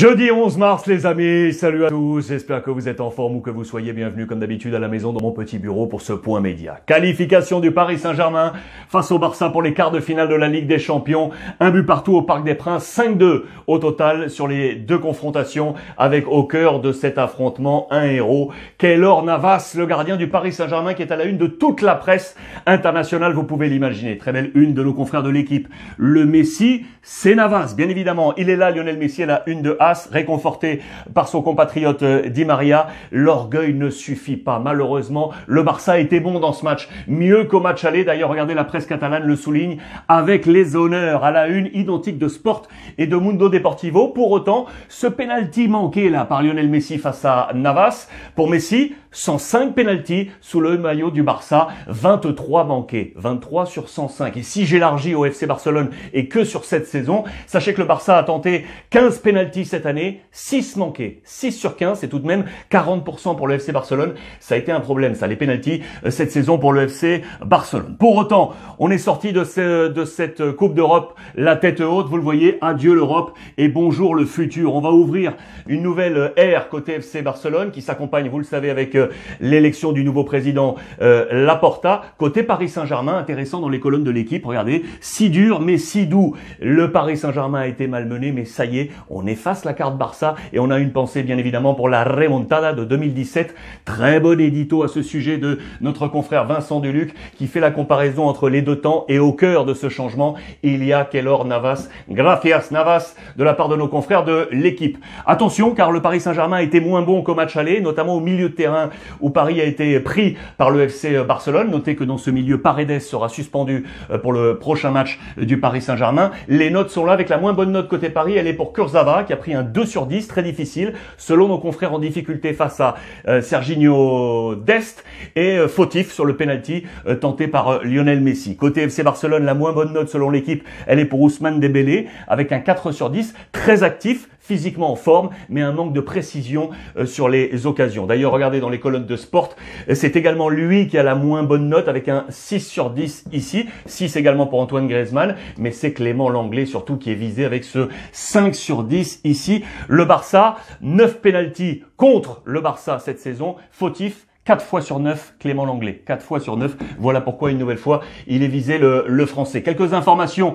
Jeudi 11 mars les amis, salut à tous, j'espère que vous êtes en forme ou que vous soyez bienvenus comme d'habitude à la maison dans mon petit bureau pour ce point média. Qualification du Paris Saint-Germain face au Barça pour les quarts de finale de la Ligue des Champions, un but partout au Parc des Princes, 5-2 au total sur les deux confrontations avec au cœur de cet affrontement un héros, Keylor Navas, le gardien du Paris Saint-Germain qui est à la une de toute la presse internationale, vous pouvez l'imaginer, très belle une de nos confrères de l'équipe. Le Messi, c'est Navas, bien évidemment, il est là, Lionel Messi à la une de réconforté par son compatriote Di Maria. L'orgueil ne suffit pas. Malheureusement, le Barça a été bon dans ce match. Mieux qu'au match aller. D'ailleurs, regardez, la presse catalane le souligne avec les honneurs à la une identique de Sport et de Mundo Deportivo. Pour autant, ce penalty manqué là par Lionel Messi face à Navas, pour Messi, 105 penalties sous le maillot du Barça, 23 manqués, 23 sur 105. Et si j'élargis au FC Barcelone et que sur cette saison, sachez que le Barça a tenté 15 penalties cette année, 6 manqués. 6 sur 15, c'est tout de même 40% pour le FC Barcelone. Ça a été un problème, ça, les penalties cette saison pour le FC Barcelone. Pour autant, on est sorti de cette Coupe d'Europe la tête haute, vous le voyez, adieu l'Europe et bonjour le futur. On va ouvrir une nouvelle ère côté FC Barcelone qui s'accompagne, vous le savez, avec l'élection du nouveau président Laporta. Côté Paris Saint-Germain, intéressant dans les colonnes de l'équipe, regardez, si dur mais si doux. Le Paris Saint-Germain a été malmené, mais ça y est, on efface la carte Barça et on a une pensée bien évidemment pour la remontada de 2017. Très bon édito à ce sujet de notre confrère Vincent Duluc qui fait la comparaison entre les deux temps et au cœur de ce changement, il y a Keylor Navas. Gracias Navas de la part de nos confrères de l'équipe. Attention car le Paris Saint-Germain a été moins bon qu'au match aller, notamment au milieu de terrain où Paris a été pris par le FC Barcelone. Notez que dans ce milieu, Paredes sera suspendu pour le prochain match du Paris Saint-Germain. Les notes sont là avec la moins bonne note côté Paris, elle est pour Kurzawa qui a pris un 2 sur 10, très difficile, selon nos confrères en difficulté face à Serginho Dest et fautif sur le penalty tenté par Lionel Messi. Côté FC Barcelone, la moins bonne note selon l'équipe, elle est pour Ousmane Dembélé avec un 4 sur 10, très actif, physiquement en forme, mais un manque de précision sur les occasions. D'ailleurs, regardez dans les colonnes de Sport, c'est également lui qui a la moins bonne note avec un 6 sur 10 ici, 6 également pour Antoine Griezmann, mais c'est Clément Lenglet surtout qui est visé avec ce 5 sur 10 ici. Le Barça, 9 pénaltys contre le Barça cette saison, fautif, 4 fois sur 9, Clément Lenglet. 4 fois sur 9. Voilà pourquoi, une nouvelle fois, il est visé le français. Quelques informations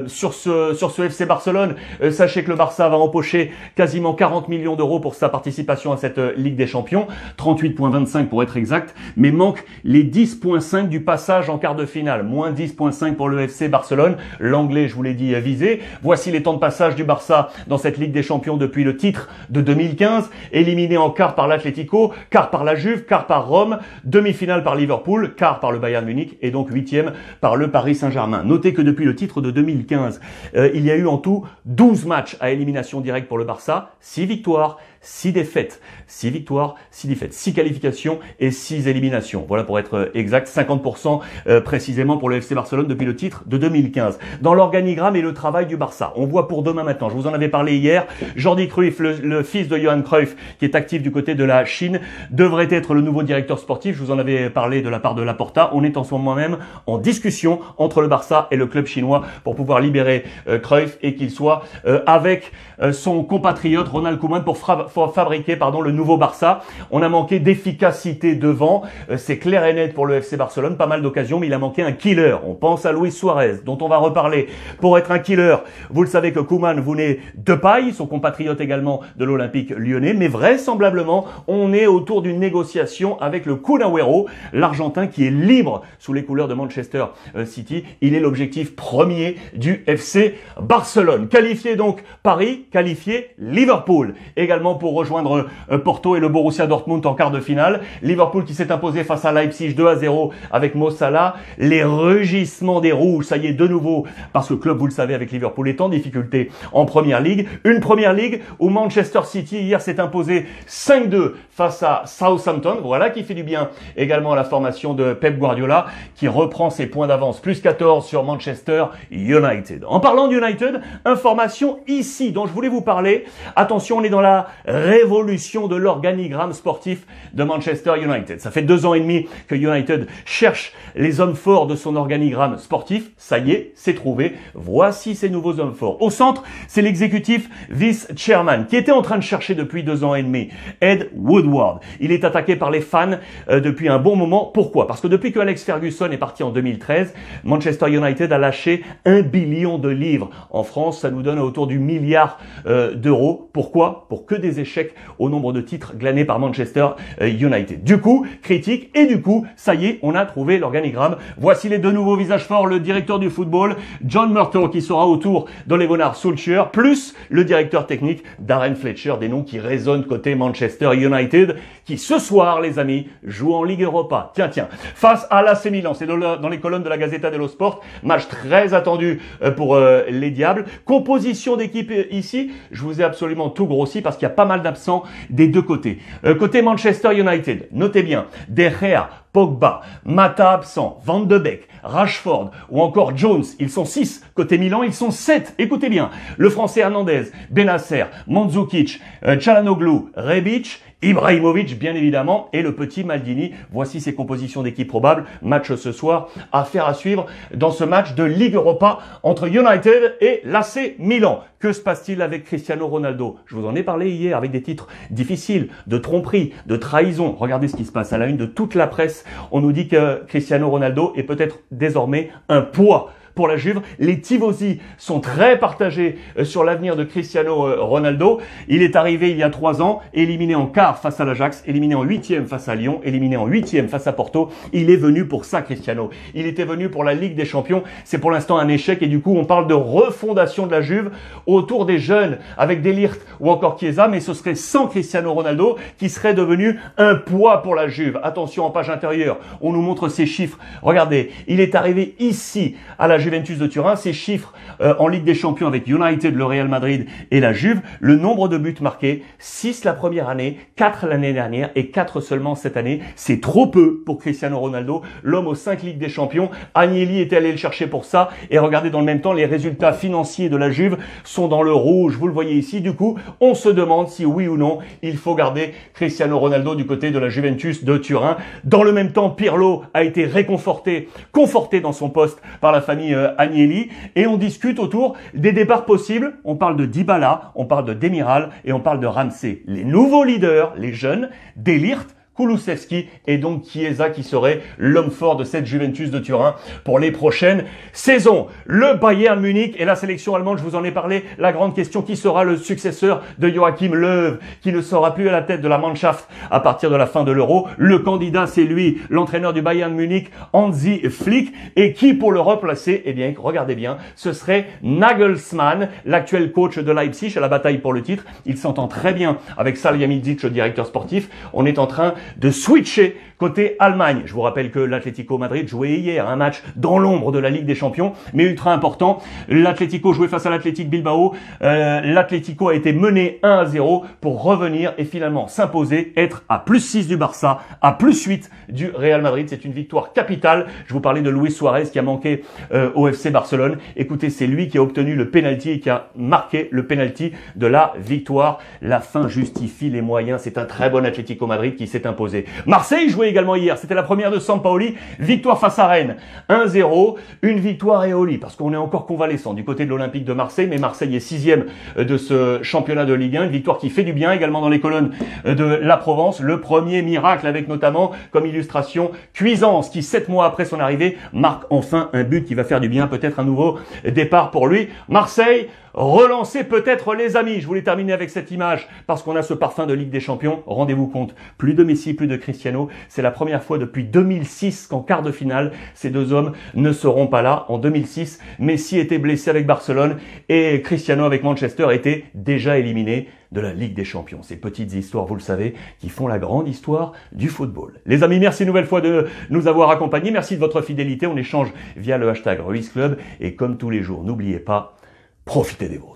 sur ce FC Barcelone. Sachez que le Barça va empocher quasiment 40 millions d'euros pour sa participation à cette Ligue des Champions. 38,25 pour être exact. Mais manque les 10,5 du passage en quart de finale. Moins 10,5 pour le FC Barcelone. L'anglais, je vous l'ai dit, visé. Voici les temps de passage du Barça dans cette Ligue des Champions depuis le titre de 2015. Éliminé en quart par l'Atlético, quart par la Juve, quart par Rome, demi-finale par Liverpool, quart par le Bayern Munich et donc 8e par le Paris Saint-Germain. Notez que depuis le titre de 2015, il y a eu en tout 12 matchs à élimination directe pour le Barça, 6 victoires, 6 défaites, 6 victoires, 6 défaites, 6 qualifications et 6 éliminations. Voilà pour être exact, 50% précisément pour le FC Barcelone depuis le titre de 2015. Dans l'organigramme et le travail du Barça, on voit pour demain maintenant, je vous en avais parlé hier, Jordi Cruyff, le fils de Johan Cruyff, qui est actif du côté de la Chine, devrait être le nouveau directeur sportif. Je vous en avais parlé de la part de Laporta. On est en ce moment même en discussion entre le Barça et le club chinois pour pouvoir libérer Cruyff et qu'il soit avec son compatriote Ronald Koeman pour fabriquer le nouveau Barça. On a manqué d'efficacité devant, c'est clair et net pour le FC Barcelone, pas mal d'occasions, mais il a manqué un killer. On pense à Luis Suarez, dont on va reparler. Pour être un killer, vous le savez que Koeman venait de paille, son compatriote également de l'Olympique lyonnais, mais vraisemblablement, on est autour d'une négociation avec le Kun Agüero, l'Argentin qui est libre sous les couleurs de Manchester City. Il est l'objectif premier du FC Barcelone. Qualifié donc Paris, qualifié Liverpool. Également pour rejoindre Porto et le Borussia Dortmund en quart de finale. Liverpool qui s'est imposé face à Leipzig 2-0 avec Mo Salah. Les rugissements des rouges, ça y est de nouveau, parce que le club, vous le savez, avec Liverpool est en difficulté en Première Ligue. Une Première Ligue où Manchester City hier s'est imposé 5-2 face à Southampton. Southampton, voilà qui fait du bien également à la formation de Pep Guardiola, qui reprend ses points d'avance, plus 14 sur Manchester United. En parlant d'United, information ici dont je voulais vous parler. Attention, on est dans la révolution de l'organigramme sportif de Manchester United. Ça fait 2 ans et demi que United cherche les hommes forts de son organigramme sportif. Ça y est, c'est trouvé. Voici ces nouveaux hommes forts. Au centre, c'est l'exécutif vice-chairman qui était en train de chercher depuis 2 ans et demi, Ed Woodward. Il est attaqué par les fans depuis un bon moment. Pourquoi? Parce que depuis que Alex Ferguson est parti en 2013, Manchester United a lâché 1 billion de livres. En France, ça nous donne autour du milliard d'euros. Pourquoi? Pour que des échecs au nombre de titres glanés par Manchester United. Du coup, critique, et du coup, ça y est, on a trouvé l'organigramme. Voici les 2 nouveaux visages forts, le directeur du football, John Murtough, qui sera autour d'Ole Gunnar Solskjaer, plus le directeur technique, Darren Fletcher, des noms qui résonnent côté Manchester United, qui ce soir, les amis, joue en Ligue Europa. Tiens, face à l'AC Milan, c'est dans les colonnes de la Gazzetta dello Sport, match très attendu pour les Diables. Composition d'équipe ici, je vous ai absolument tout grossi parce qu'il y a pas mal d'absents des 2 côtés. Côté Manchester United, notez bien, De Gea, Pogba, Mata absent, Van de Beek, Rashford ou encore Jones, ils sont 6. Côté Milan, ils sont 7. Écoutez bien, le français Hernandez, Benacer, Mandzukic, Çalhanoğlu, Rebic, Ibrahimovic, bien évidemment, et le petit Maldini. Voici ses compositions d'équipe probables. Match ce soir, affaire à suivre dans ce match de Ligue Europa entre United et l'AC Milan. Que se passe-t-il avec Cristiano Ronaldo? Je vous en ai parlé hier avec des titres difficiles, de tromperie, de trahison. Regardez ce qui se passe à la une de toute la presse. On nous dit que Cristiano Ronaldo est peut-être désormais un poids pour la Juve. Les tifosi sont très partagés sur l'avenir de Cristiano Ronaldo. Il est arrivé il y a 3 ans, éliminé en quart face à l'Ajax, éliminé en 8e face à Lyon, éliminé en 8e face à Porto. Il est venu pour ça, Cristiano. Il était venu pour la Ligue des Champions. C'est pour l'instant un échec et du coup, on parle de refondation de la Juve autour des jeunes avec De Ligt ou encore Chiesa, mais ce serait sans Cristiano Ronaldo qui serait devenu un poids pour la Juve. Attention, en page intérieure, on nous montre ces chiffres. Regardez, il est arrivé ici à la Juventus de Turin, ces chiffres en Ligue des Champions avec United, le Real Madrid et la Juve, le nombre de buts marqués, 6 la première année, 4 l'année dernière et 4 seulement cette année. C'est trop peu pour Cristiano Ronaldo, l'homme aux 5 Ligues des Champions. Agnelli était allé le chercher pour ça et regardez dans le même temps, les résultats financiers de la Juve sont dans le rouge, vous le voyez ici. Du coup, on se demande si oui ou non, il faut garder Cristiano Ronaldo du côté de la Juventus de Turin. Dans le même temps, Pirlo a été conforté dans son poste par la famille Agnelli et on discute autour des départs possibles. On parle de Dybala, on parle de Demiral et on parle de Ramsey. Les nouveaux leaders, les jeunes, De Ligt, Kulusevski et donc Chiesa qui serait l'homme fort de cette Juventus de Turin pour les prochaines saisons. Le Bayern Munich et la sélection allemande, je vous en ai parlé. La grande question, qui sera le successeur de Joachim Löw, qui ne sera plus à la tête de la Mannschaft à partir de la fin de l'Euro. Le candidat, c'est lui, l'entraîneur du Bayern Munich, Hansi Flick. Et qui pour le replacer? Eh bien, regardez bien, ce serait Nagelsmann, l'actuel coach de Leipzig à la bataille pour le titre. Il s'entend très bien avec Salihamidzic, le directeur sportif. On est en train de switcher côté Allemagne. Je vous rappelle que l'Atlético Madrid jouait hier un match dans l'ombre de la Ligue des Champions, mais ultra important. L'Atlético jouait face à l'Athletic Bilbao. L'Atlético a été mené 1-0 pour revenir et finalement s'imposer, être à +6 du Barça, à +8 du Real Madrid. C'est une victoire capitale. Je vous parlais de Luis Suarez qui a manqué au FC Barcelone. Écoutez, c'est lui qui a obtenu le penalty et qui a marqué le penalty de la victoire. La fin justifie les moyens. C'est un très bon Atlético Madrid qui s'est imposé. Marseille jouait également hier. C'était la première de Sampaoli. Victoire face à Rennes. 1-0. Une victoire et au lit parce qu'on est encore convalescent du côté de l'Olympique de Marseille. Mais Marseille est 6e de ce championnat de Ligue 1. Une victoire qui fait du bien également dans les colonnes de la Provence. Le premier miracle avec notamment comme illustration Cuisance qui 7 mois après son arrivée marque enfin un but qui va faire du bien. Peut-être un nouveau départ pour lui. Marseille relancer peut-être les amis. Je voulais terminer avec cette image parce qu'on a ce parfum de Ligue des Champions. Rendez-vous compte, plus de Messi, plus de Cristiano. C'est la première fois depuis 2006 qu'en quart de finale, ces deux hommes ne seront pas là. En 2006, Messi était blessé avec Barcelone et Cristiano avec Manchester était déjà éliminé de la Ligue des Champions. Ces petites histoires, vous le savez, qui font la grande histoire du football. Les amis, merci une nouvelle fois de nous avoir accompagnés. Merci de votre fidélité. On échange via le hashtag Ruiz Club et comme tous les jours, n'oubliez pas, profitez des vôtres.